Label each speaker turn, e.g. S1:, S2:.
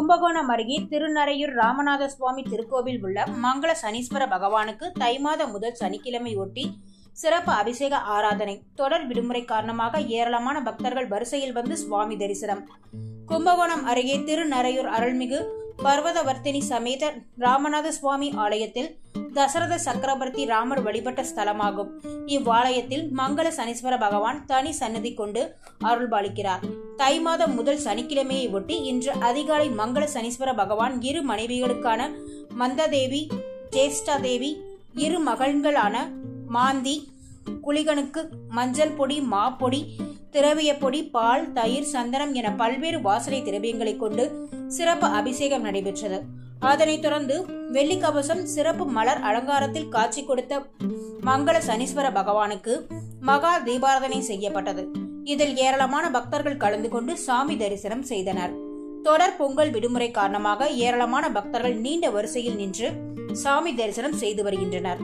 S1: கும்பகோணம் அருகே திருநறையூர் ராமநாத சுவாமி திருக்கோவில் உள்ள மங்கள சனீஸ்வர பகவானுக்கு தை மாத முதல் சனிக்கிழமை ஒட்டி சிறப்பு அபிஷேக ஆராதனை. தொடர் விடுமுறை காரணமாக ஏராளமான பக்தர்கள் வரிசையில் வந்து சுவாமி தரிசனம். கும்பகோணம் அருகே திருநறையூர் அருள்மிகு பர்வதவர்த்தினி சமேத ராமநாத சுவாமி ஆலயத்தில் தசரத சக்கரவர்த்தி ராமர் வழிபட்ட ஸ்தலமாகும். இவ்வாலயத்தில் மங்கள சனீஸ்வர பகவான் தனி சன்னதி கொண்டு அருள்பாலிக்கிறார். தை மாதம் முதல் சனிக்கிழமையை ஒட்டி இன்று அதிகாலை மங்கள சனீஸ்வர பகவான் இரு மனைவிகளுக்கான மந்ததேவி ஜேஷ்டாதேவி, இரு மகன்களான மாந்தி குளிகனுக்கு மஞ்சள் பொடி, மாப்பொடி, திரவிய பொடி, பால், தயிர், சந்தனம் என பல்வேறு வாசனை திரவியங்களை கொண்டு சிறப்பு அபிஷேகம் நடைபெற்றது. அதனைத் தொடர்ந்து வெள்ளிக்கவசம் சிறப்பு மலர் அலங்காரத்தில் காட்சி கொடுத்த மங்கள சனீஸ்வர பகவானுக்கு மகா தீபாராதனை செய்யப்பட்டது. இதில் ஏராளமான பக்தர்கள் கலந்து கொண்டு சாமி தரிசனம் செய்தனர். தொடர் பொங்கல் விடுமுறை காரணமாக ஏராளமான பக்தர்கள் நீண்ட வரிசையில் நின்று சாமி தரிசனம் செய்து வருகின்றனர்.